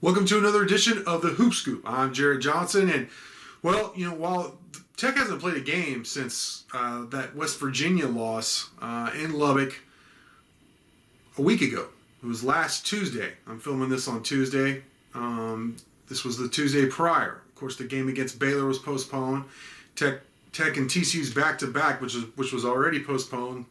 Welcome to another edition of the Hoop Scoop. I'm Jarret Johnson, and while Tech hasn't played a game since that West Virginia loss in Lubbock a week ago. It was last Tuesday. I'm filming this on Tuesday. This was the Tuesday prior. Of course, the game against Baylor was postponed. Tech and TCU's back-to-back, which was already postponed.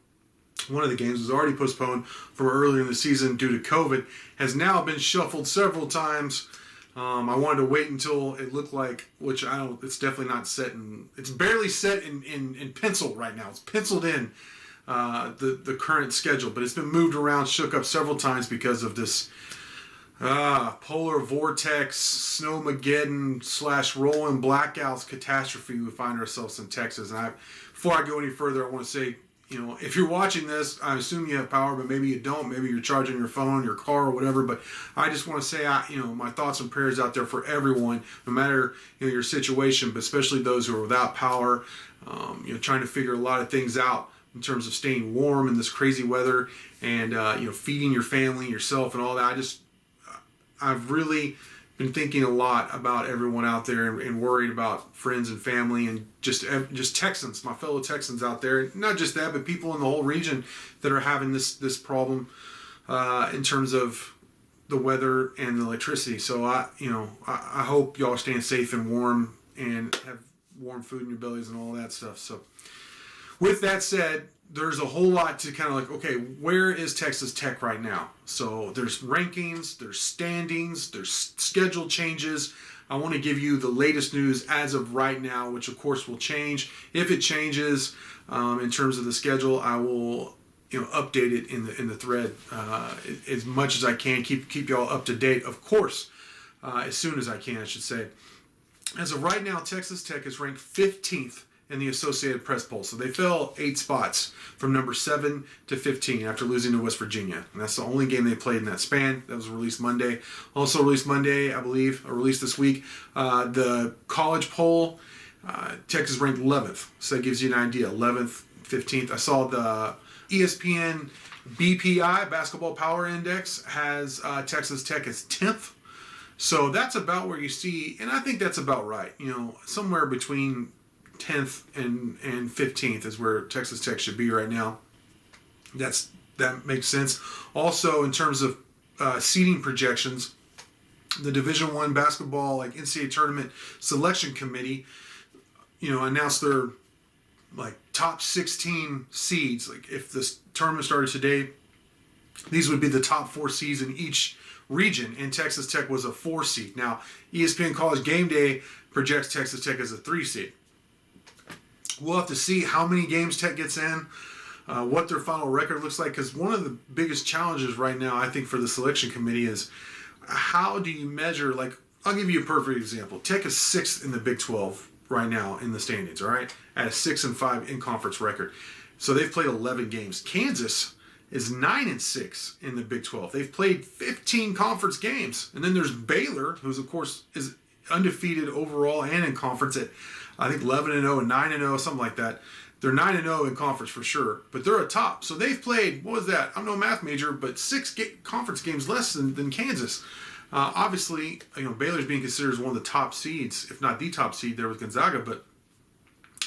One of the games was already postponed from earlier in the season due to COVID, has now been shuffled several times. I wanted to wait until it looked like, it's definitely not set in, it's barely set in pencil right now. It's penciled in, the current schedule, but it's been moved around, shook up several times because of this polar vortex, snowmageddon / rolling blackouts catastrophe we find ourselves in Texas. And before I go any further, I want to say, if you're watching this, I assume you have power, but maybe you don't. Maybe you're charging your phone, your car, or whatever. But I just want to say, my thoughts and prayers out there for everyone, no matter your situation, but especially those who are without power. Trying to figure a lot of things out in terms of staying warm in this crazy weather, and feeding your family, yourself, and all that. I've really been thinking a lot about everyone out there, and worried about friends and family, and just Texans, my fellow Texans out there. Not just that, but people in the whole region that are having this problem in terms of the weather and the electricity. So I hope y'all are staying safe and warm and have warm food in your bellies and all that stuff. So with that said, there's a whole lot to kind of like, okay, where is Texas Tech right now? So there's rankings, there's standings, there's schedule changes. I want to give you the latest news as of right now, which of course will change. If it changes in terms of the schedule, I will update it in the thread as much as I can. Keep y'all up to date, of course, as soon as I can, I should say. As of right now, Texas Tech is ranked 15th in the Associated Press poll. So they fell 8 spots from number 7 to 15 after losing to West Virginia. And that's the only game they played in that span. That was released Monday. Also released Monday, I believe, or released this week. The college poll, Tech is ranked 11th. So that gives you an idea, 11th, 15th. I saw the ESPN BPI, Basketball Power Index, has Texas Tech as 10th. So that's about where you see, and I think that's about right. Somewhere between 10th and 15th is where Texas Tech should be right now. That makes sense. Also, in terms of seeding projections, the Division I basketball, like NCAA tournament selection committee, announced their top 16 seeds. Like if this tournament started today, these would be the top 4 seeds in each region, and Texas Tech was a 4 seed. Now, ESPN College Game Day projects Texas Tech as a 3 seed. We'll have to see how many games Tech gets in, what their final record looks like, because one of the biggest challenges right now, I think, for the selection committee is how do you measure, I'll give you a perfect example. Tech is 6th in the Big 12 right now in the standings, all right, at a 6-5 in-conference record. So they've played 11 games. Kansas is 9-6 in the Big 12. They've played 15 conference games. And then there's Baylor, who's, of course, is undefeated overall and in conference at, I think, 11-0 and 9-0, something like that. They're 9-0 in conference for sure, but they're a top. So they've played, what was that? I'm no math major, but 6 conference games less than Kansas. Obviously, Baylor's being considered as one of the top seeds, if not the top seed there with Gonzaga. But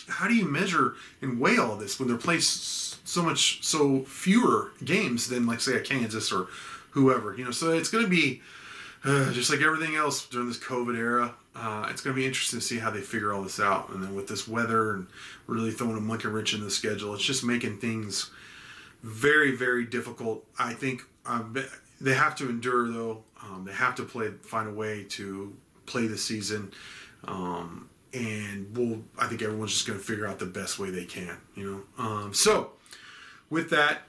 how do you measure and weigh all this when they're playing so fewer games than, say, a Kansas or whoever? So it's going to be just like everything else during this COVID era. It's going to be interesting to see how they figure all this out. And then with this weather and really throwing a monkey wrench in the schedule, it's just making things very, very difficult. I think they have to endure, though. They have to find a way to play the season. And I think everyone's just going to figure out the best way they can, So with that,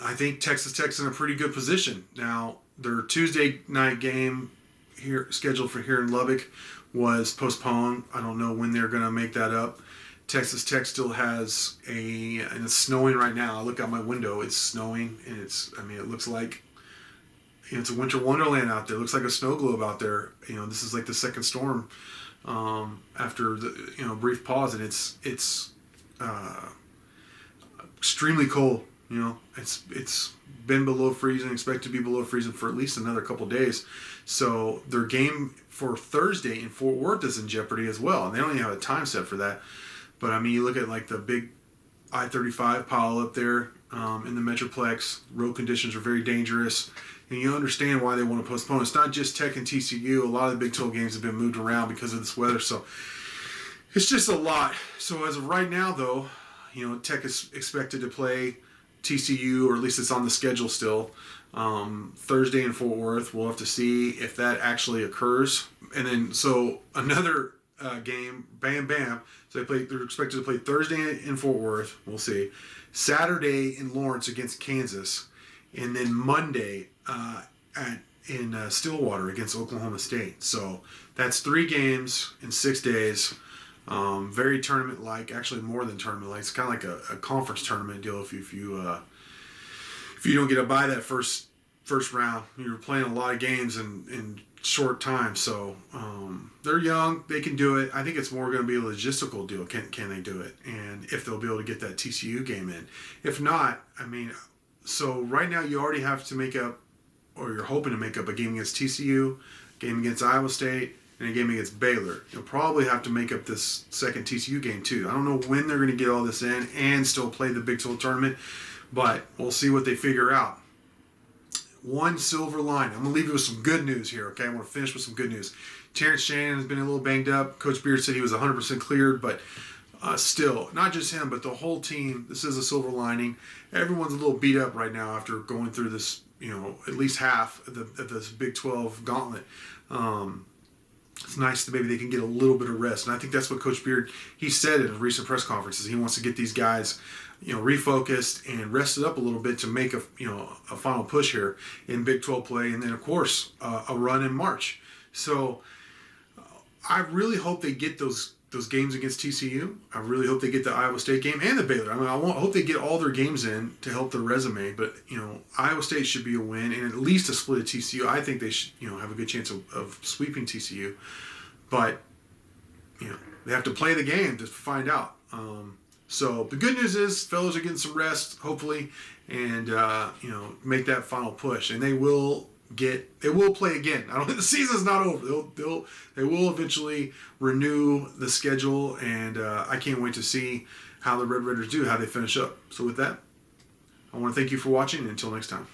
I think Texas Tech's in a pretty good position. Now, their Tuesday night game here scheduled for here in Lubbock was postponed. I don't know when they're going to make that up. Texas Tech still has and it's snowing right now. I look out my window, it's snowing, and it looks like it's a winter wonderland out there. It looks like a snow globe out there. This is like the second storm after the brief pause, and it's extremely cold You know, it's been below freezing, expected to be below freezing for at least another couple days. So their game for Thursday in Fort Worth is in jeopardy as well, and they don't even have a time set for that. But I mean, you look at like the big I-35 pile up there in the Metroplex. Road conditions are very dangerous, and you understand why they want to postpone. It's not just Tech and TCU. A lot of the Big 12 games have been moved around because of this weather, so it's just a lot. So as of right now, though, you know, Tech is expected to play TCU, or at least it's on the schedule still, Thursday in Fort Worth. We'll have to see if that actually occurs. And then, so another game, bam, bam. So they're expected to play Thursday in Fort Worth. We'll see. Saturday in Lawrence against Kansas. And then Monday in Stillwater against Oklahoma State. So that's 3 games in 6 days. Very tournament-like, actually more than tournament-like. It's kind of like a conference tournament deal. If you don't get to buy that first round, you're playing a lot of games in short time. So they're young, they can do it. I think it's more going to be a logistical deal. Can they do it? And if they'll be able to get that TCU game in. If not, I mean, so right now you already have to make up, or you're hoping to make up, a game against TCU, a game against Iowa State, and a game against Baylor. You'll probably have to make up this second TCU game too. I don't know when they're going to get all this in and still play the Big 12 tournament, but we'll see what they figure out. One silver line. I'm going to leave you with some good news here, okay? I'm going to finish with some good news. Terrence Shannon has been a little banged up. Coach Beard said he was 100% cleared, but still, not just him, but the whole team, this is a silver lining. Everyone's a little beat up right now after going through this, you know, at least half of this Big 12 gauntlet. It's nice that maybe they can get a little bit of rest. And I think that's what Coach Beard, he said in recent press conferences. He wants to get these guys, you know, refocused and rested up a little bit to make a final push here in Big 12 play. And then, of course, a run in March. So I really hope they get those games against TCU. I really hope they get the Iowa State game and the Baylor. I mean, I hope they get all their games in to help their resume. But, you know, Iowa State should be a win, and at least a split of TCU. I think they should, you know, have a good chance of sweeping TCU. But, you know, they have to play the game to find out. So the good news is fellows are getting some rest, hopefully, and, you know, make that final push. And they will play again. I don't think the season's not over. They will eventually renew the schedule, and I can't wait to see how the Red Raiders do, how they finish up. So with that, I want to thank you for watching, and until next time.